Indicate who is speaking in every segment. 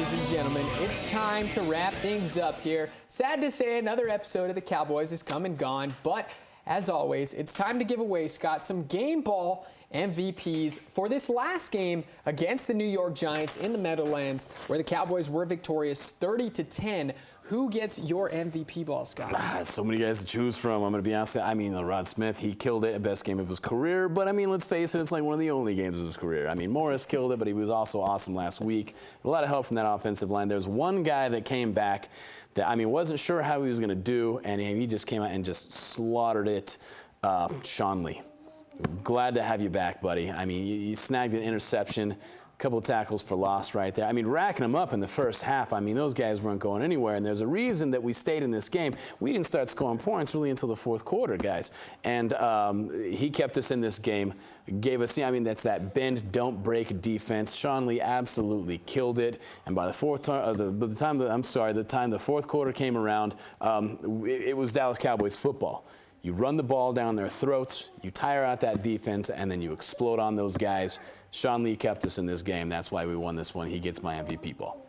Speaker 1: ladies and gentlemen, it's time to wrap things up here. Sad to say, another episode of the Cowboys has come and gone, but as always, it's time to give away, Scott, some game ball MVPs for this last game against the New York Giants in the Meadowlands, where the Cowboys were victorious 30-10. Who gets your MVP ball, Scott?
Speaker 2: So many guys to choose from. I'm going to be honest. I mean, Rod Smith, he killed it. Best game of his career. But, I mean, let's face it, it's like one of the only games of his career. I mean, Morris killed it, but he was also awesome last week. A lot of help from that offensive line. There's one guy that came back that, I mean, wasn't sure how he was going to do, and he just came out and just slaughtered it. Sean Lee. Glad to have you back, buddy. I mean, you snagged an interception. Couple of tackles for loss right there. I mean, racking them up in the first half. I mean, those guys weren't going anywhere, and there's a reason that we stayed in this game. We didn't start scoring points really until the fourth quarter, guys. And he kept us in this game, gave us, I mean, that's that bend, don't break defense. Sean Lee absolutely killed it. And by the time the fourth quarter came around, it was Dallas Cowboys football. You run the ball down their throats, you tire out that defense, and then you explode on those guys. Sean Lee kept us in this game. That's why we won this one. He gets my MVP ball.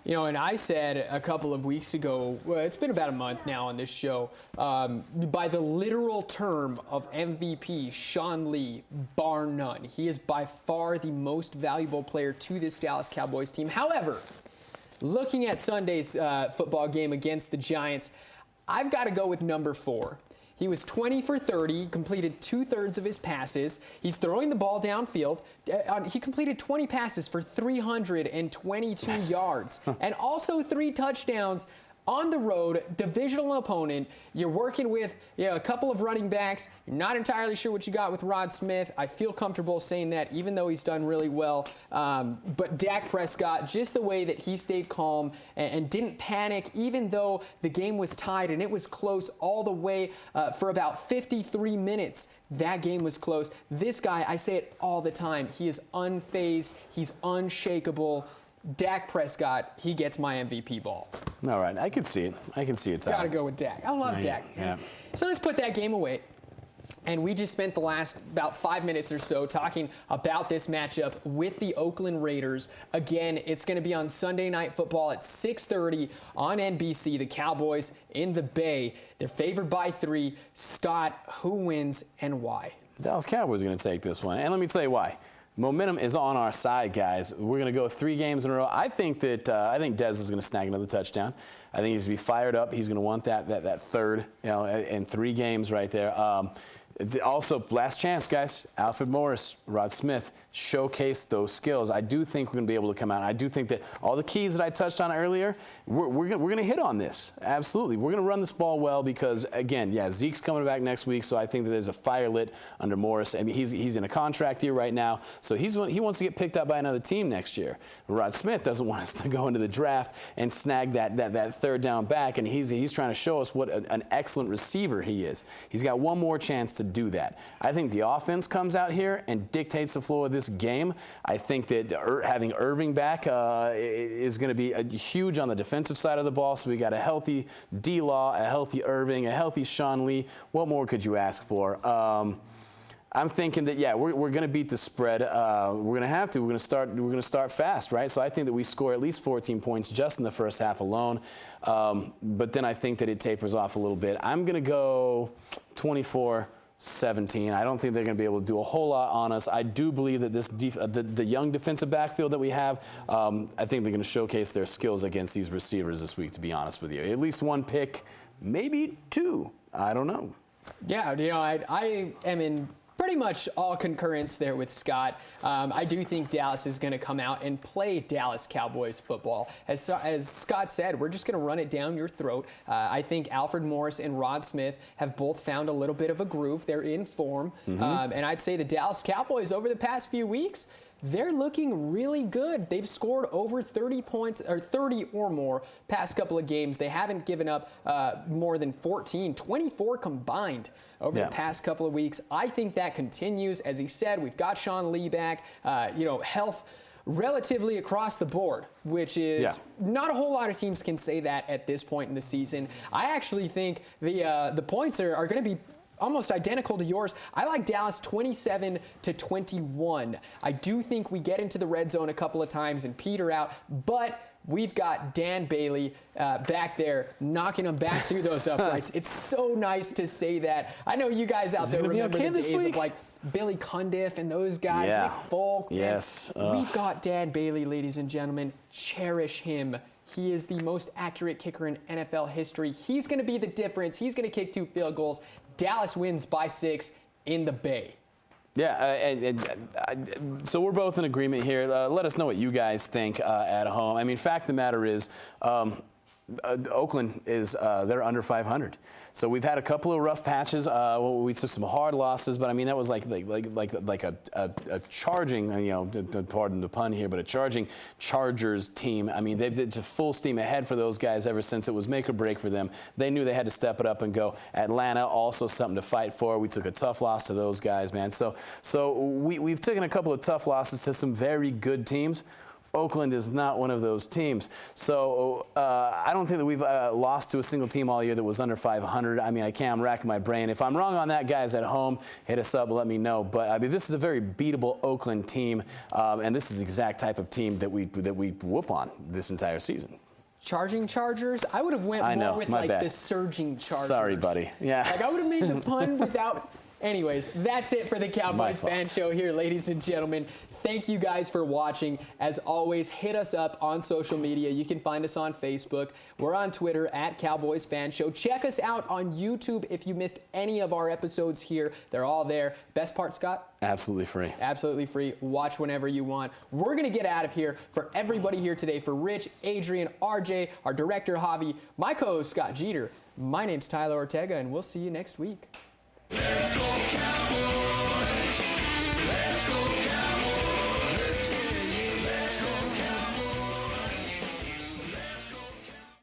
Speaker 1: You know, and I said a couple of weeks ago, well, it's been about a month now on this show, by the literal term of MVP, Sean Lee, bar none. He is by far the most valuable player to this Dallas Cowboys team. However, looking at Sunday's football game against the Giants, I've got to go with number 4. He was 20 for 30, completed 2/3 of his passes. He's throwing the ball downfield. He completed 20 passes for 322 yards and also 3 touchdowns on the road, divisional opponent. You're working with a couple of running backs. You're not entirely sure what you got with Rod Smith. I feel comfortable saying that, even though he's done really well. But Dak Prescott, just the way that he stayed calm and didn't panic, even though the game was tied and it was close all the way for about 53 minutes. That game was close. This guy, I say it all the time, he is unfazed. He's unshakable. Dak Prescott, he gets my MVP ball.
Speaker 2: All right, I can see it. I can see it's out.
Speaker 1: Gotta go with Dak. I love Dak.
Speaker 2: Yeah.
Speaker 1: So let's put that game away. And we just spent the last about 5 minutes or so talking about this matchup with the Oakland Raiders. Again, it's going to be on Sunday Night Football at 6:30 on NBC. The Cowboys in the Bay. They're favored by 3. Scott, who wins and why?
Speaker 2: Dallas Cowboys are going to take this one. And let me tell you why. Momentum is on our side, guys. We're going to go 3 games in a row. I think Dez is going to snag another touchdown. I think he's going to be fired up. He's going to want that third, in 3 games right there. Also, last chance, guys. Alfred Morris, Rod Smith, showcase those skills. I do think we're going to be able to come out. I do think that all the keys that I touched on earlier, we're going to hit on this. Absolutely. We're going to run this ball well because, again, Zeke's coming back next week, so I think that there's a fire lit under Morris. I mean, he's in a contract year right now, so he wants to get picked up by another team next year. Rod Smith doesn't want us to go into the draft and snag that third down back, and he's trying to show us what an excellent receiver he is. He's got one more chance to do that. I think the offense comes out here and dictates the flow of this game. I think that having Irving back is going to be huge on the defensive side of the ball. So we got a healthy D-Law, a healthy Irving, a healthy Sean Lee. What more could you ask for? I'm thinking that we're going to beat the spread. We're going to have to. We're going to start fast, right? So I think that we score at least 14 points just in the first half alone. But then I think that it tapers off a little bit. I'm going to go 24-17. I don't think they're going to be able to do a whole lot on us. I do believe that the young defensive backfield that we have, I think they're going to showcase their skills against these receivers this week, to be honest with you. At least 1 pick, maybe 2. I don't know.
Speaker 1: Yeah, I am in pretty much all concurrence there with Scott. I do think Dallas is going to come out and play Dallas Cowboys football. As Scott said, we're just going to run it down your throat. I think Alfred Morris and Rod Smith have both found a little bit of a groove. They're in form. And I'd say the Dallas Cowboys over the past few weeks, they're looking really good. They've scored over 30 points, or 30 or more, past couple of games. They haven't given up more than 14, 24 combined over the past couple of weeks. I think that continues. As he said, we've got Sean Lee back. Health relatively across the board, which is not a whole lot of teams can say that at this point in the season. I actually think the points are going to be almost identical to yours. I like Dallas 27-21. I do think we get into the red zone a couple of times and peter out, but we've got Dan Bailey back there knocking them back through those uprights. It's so nice to say that. I know you guys out there remember the days of like Billy Cundiff and those guys, Nick Folk.
Speaker 2: Yes.
Speaker 1: We've got Dan Bailey, ladies and gentlemen. Cherish him. He is the most accurate kicker in NFL history. He's going to be the difference. He's going to kick 2 field goals. Dallas wins by 6 in the Bay.
Speaker 2: Yeah, so we're both in agreement here. Let us know what you guys think at home. I mean, fact of the matter is, Oakland is they're under 500. So we've had a couple of rough patches. We took some hard losses, but I mean that was like a charging, pardon the pun here, but a charging Chargers team. I mean, they've did full steam ahead for those guys ever since it was make or break for them. They knew they had to step it up and go. Atlanta also something to fight for. We took a tough loss to those guys, man. So we've taken a couple of tough losses to some very good teams. Oakland is not one of those teams. So I don't think that we've lost to a single team all year that was under 500. I mean, I'm racking my brain. If I'm wrong on that, guys at home, hit us up, let me know. But I mean, this is a very beatable Oakland team, and this is the exact type of team that we whoop on this entire season.
Speaker 1: Charging Chargers? I would have went more with like the surging Chargers.
Speaker 2: Sorry, buddy. Yeah.
Speaker 1: Like I would have made the pun without. Anyways, that's it for the Cowboys Fan Show here, ladies and gentlemen. Thank you guys for watching. As always, hit us up on social media. You can find us on Facebook. We're on Twitter at Cowboys Fan Show. Check us out on YouTube if you missed any of our episodes here. They're all there. Best part, Scott?
Speaker 2: Absolutely free.
Speaker 1: Absolutely free. Watch whenever you want. We're going to get out of here. For everybody here today, for Rich, Adrian, RJ, our director, Javi, my co-host, Scott Jeter, my name's Tyler Ortega, and we'll see you next week.